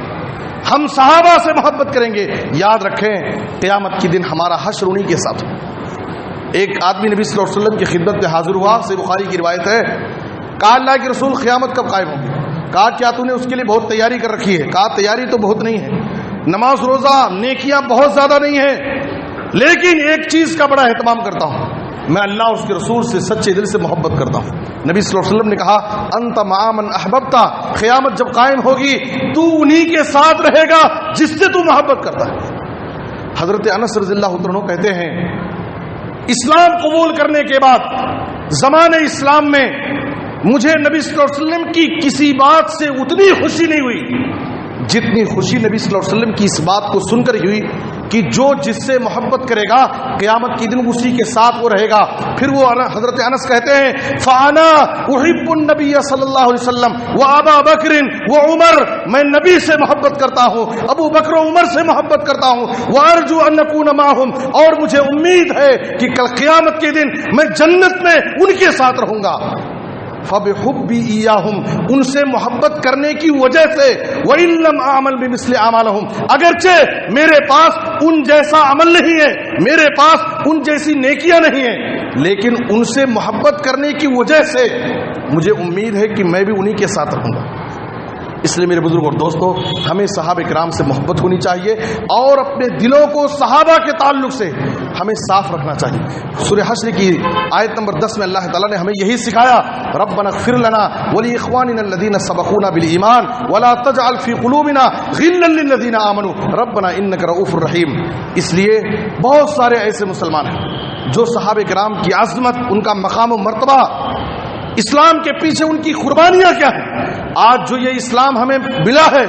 ہم صحابہ سے محبت کریں گے, یاد رکھیں قیامت کے دن ہمارا حشر انہی کے ساتھ. ایک آدمی نبی صلی اللہ علیہ وسلم کی خدمت میں حاضر ہوا, صحیح بخاری کی روایت ہے. کہا اللہ کے رسول قیامت کب قائم ہوگی؟ کہا کیا تو نے اس کے لیے بہت تیاری کر رکھی ہے؟ کہا تیاری تو بہت نہیں ہے, نماز روزہ نیکیاں بہت زیادہ نہیں ہیں, لیکن ایک چیز کا بڑا اہتمام کرتا ہوں, میں اللہ اور اس کے رسول سے سچے دل سے محبت کرتا ہوں. نبی صلی اللہ علیہ وسلم نے کہا انت مع من احببتا, قیامت جب قائم ہوگی تو انہی کے ساتھ رہے گا جس سے تو محبت کرتا ہے. حضرت انس رضی اللہ عنہ کہتے ہیں اسلام قبول کرنے کے بعد زمانے اسلام میں مجھے نبی صلی اللہ علیہ وسلم کی کسی بات سے اتنی خوشی نہیں ہوئی جتنی خوشی نبی صلی اللہ علیہ وسلم کی اس بات کو سن کر ہوئی کہ جو جس سے محبت کرے گا قیامت کے دن اسی کے ساتھ وہ رہے گا۔ پھر وہ حضرت انس کہتے ہیں فانا احب النبی صلی اللہ علیہ وسلم وابا بکر وعمر، میں نبی سے محبت کرتا ہوں، ابو بکر و عمر سے محبت کرتا ہوں، وارجو ان نکون معہم، اور مجھے امید ہے کہ کل قیامت کے دن میں جنت میں ان کے ساتھ رہوں گا۔ فبحبی ایاہم، ان سے محبت کرنے کی وجہ سے، وَإِن لَّمْ أَعْمَلْ بِمِثْلِ أَعْمَالِهُمْ، اگرچہ میرے پاس ان جیسا عمل نہیں ہے، میرے پاس ان جیسی نیکیاں نہیں ہیں، لیکن ان سے محبت کرنے کی وجہ سے مجھے امید ہے کہ میں بھی انہی کے ساتھ رہوں گا۔ اس لیے میرے بزرگ اور دوستو، ہمیں صحابہ کرام سے محبت ہونی چاہیے اور اپنے دلوں کو صحابہ کے تعلق سے ہمیں صاف رکھنا چاہیے۔ سورہ حشر کی آیت نمبر 10 میں اللہ تعالیٰ نے ہمیں یہی سکھایا، ربنا اغفر لنا ولاخواننا الذین سبقونا بالایمان ولا تجعل فی قلوبنا غلا للذین آمنوا ربنا انک رؤوف رحیم۔ اس لیے بہت سارے ایسے مسلمان ہیں جو صحابہ کرام کی عظمت، ان کا مقام و مرتبہ، اسلام کے پیچھے ان کی قربانیاں کیا ہیں، آج جو یہ اسلام ہمیں ملا ہے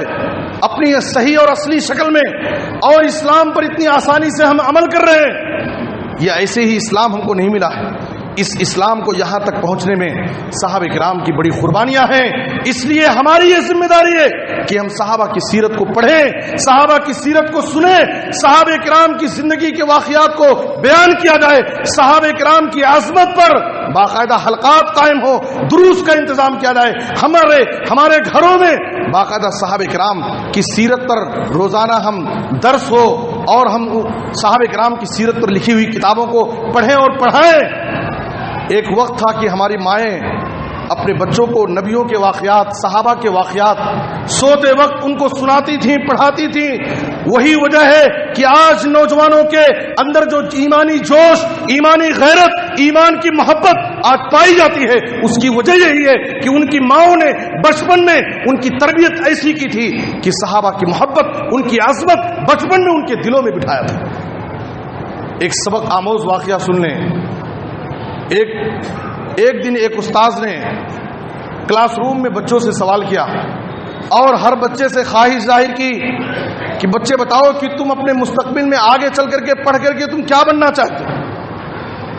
اپنی صحیح اور اصلی شکل میں، اور اسلام پر اتنی آسانی سے ہم عمل کر رہے ہیں، یہ ایسے ہی اسلام ہم کو نہیں ملا ہے۔ اس اسلام کو یہاں تک پہنچنے میں صحابہ کرام کی بڑی قربانیاں ہیں۔ اس لیے ہماری یہ ذمہ داری ہے کہ ہم صحابہ کی سیرت کو پڑھیں، صحابہ کی سیرت کو سنیں، صحابہ کرام کی زندگی کے واقعات کو بیان کیا جائے، صحابہ کرام کی عظمت پر باقاعدہ حلقات قائم ہو، دروس کا انتظام کیا جائے، ہمارے گھروں میں باقاعدہ صحابہ کرام کی سیرت پر روزانہ ہم درس ہو، اور ہم صحابہ کرام کی سیرت پر لکھی ہوئی کتابوں کو پڑھیں اور پڑھائیں۔ ایک وقت تھا کہ ہماری مائیں اپنے بچوں کو نبیوں کے واقعات، صحابہ کے واقعات سوتے وقت ان کو سناتی تھیں، پڑھاتی تھیں۔ وہی وجہ ہے کہ آج نوجوانوں کے اندر جو ایمانی جوش، ایمانی غیرت، ایمان کی محبت آج پائی جاتی ہے، اس کی وجہ یہی ہے کہ ان کی ماؤں نے بچپن میں ان کی تربیت ایسی کی تھی کہ صحابہ کی محبت، ان کی عظمت بچپن میں ان کے دلوں میں بٹھایا تھا۔ ایک سبق آموز واقعہ سن لیں۔ ایک دن ایک استاذ نے کلاس روم میں بچوں سے سوال کیا اور ہر بچے سے خواہش ظاہر کی کہ بچے بتاؤ کہ تم اپنے مستقبل میں آگے چل کر کے پڑھ کر کے تم کیا بننا چاہتے ہو۔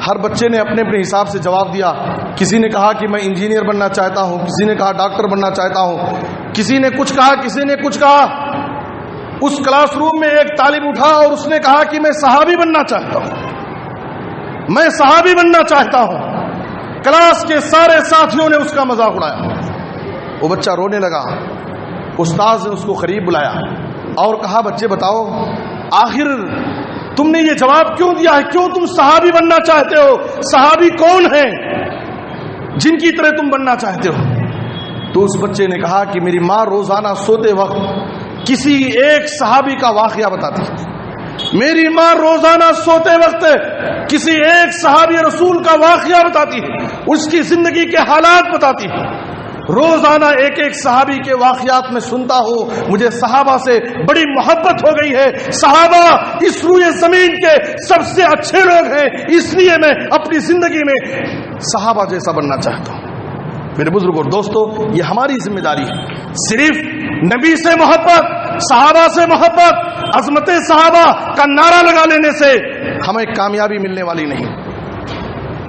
ہر بچے نے اپنے اپنے حساب سے جواب دیا۔ کسی نے کہا کہ میں انجینئر بننا چاہتا ہوں، کسی نے کہا ڈاکٹر بننا چاہتا ہوں، کسی نے کچھ کہا، کسی نے کچھ کہا۔ اس کلاس روم میں ایک طالب اٹھا اور اس نے کہا کہ میں صحابی بننا چاہتا ہوں، میں صحابی بننا چاہتا ہوں۔ کلاس کے سارے ساتھیوں نے اس کا مذاق اڑایا۔ وہ بچہ رونے لگا۔ استاذ نے اس کو قریب بلایا اور کہا بچے بتاؤ آخر تم نے یہ جواب کیوں دیا ہے، کیوں تم صحابی بننا چاہتے ہو، صحابی کون ہیں جن کی طرح تم بننا چاہتے ہو؟ تو اس بچے نے کہا کہ میری ماں روزانہ سوتے وقت کسی ایک صحابی کا واقعہ بتاتی، میری ماں روزانہ سوتے وقت کسی ایک صحابی رسول کا واقعہ بتاتی ہے، اس کی زندگی کے حالات بتاتی ہے۔ روزانہ ایک ایک صحابی کے واقعات میں سنتا ہوں، مجھے صحابہ سے بڑی محبت ہو گئی ہے۔ صحابہ اس روئے زمین کے سب سے اچھے لوگ ہیں، اس لیے میں اپنی زندگی میں صحابہ جیسا بننا چاہتا ہوں۔ میرے بزرگ اور دوستو، یہ ہماری ذمہ داری ہے۔ صرف نبی سے محبت، صحابہ سے محبت، عظمت صحابہ کا نعرہ لگا لینے سے ہمیں کامیابی ملنے والی نہیں۔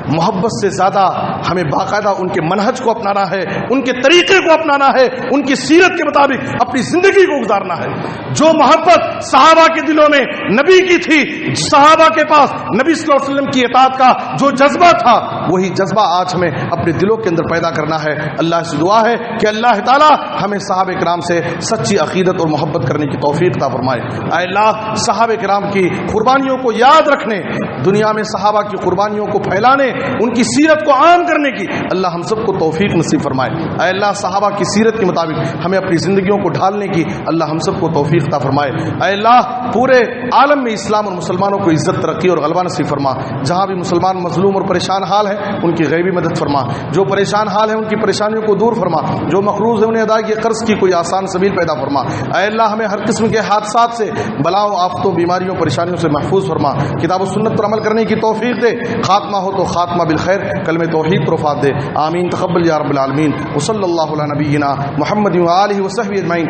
محبت سے زیادہ ہمیں باقاعدہ ان کے منہج کو اپنانا ہے، ان کے طریقے کو اپنانا ہے، ان کی سیرت کے مطابق اپنی زندگی کو گزارنا ہے۔ جو محبت صحابہ کے دلوں میں نبی کی تھی، صحابہ کے پاس نبی صلی اللہ علیہ وسلم کی اطاعت کا جو جذبہ تھا، وہی جذبہ آج ہمیں اپنے دلوں کے اندر پیدا کرنا ہے۔ اللہ سے دعا ہے کہ اللہ تعالی ہمیں صحابہ کرام سے سچی عقیدت اور محبت کرنے کی توفیق عطا فرمائے۔ اے اللہ، صحابہ کرام کی قربانیوں کو یاد رکھنے، دنیا میں صحابہ کی قربانیوں کو پھیلانے، ان کی سیرت کو عام کرنے کی اللہ ہم سب کو توفیق نصیب فرمائے۔ اے اللہ، صحابہ کی سیرت کے مطابق ہمیں اپنی زندگیوں کو ڈھالنے کی اللہ ہم سب کو توفیق عطا فرمائے۔ اے اللہ، پورے عالم میں اسلام اور مسلمانوں کو عزت، ترقی اور غلبہ نصیب فرما۔ جہاں بھی مسلمان مظلوم اور پریشان حال ہیں ان کی غیبی مدد فرما، جو پریشان حال ہیں ان کی پریشانیوں کو دور فرما، جو مقروض ہیں انہیں ادائیگی قرض کی کوئی آسان سبیل پیدا فرما۔ اے اللہ، ہمیں ہر قسم کے حادثات سے، بلاؤں، آفتوں، بیماریوں، پریشانیوں سے محفوظ فرما۔ کتاب و سنت پر عمل کرنے کی توفیق دے، خاتمہ ہو تو خاتمہ بالخیر، کلمہ توحید پر وفات دے۔ آمین، تقبل یا رب العالمین۔ وصلی اللہ علی نبینا محمد و آلہ و صحبہ اجمعین۔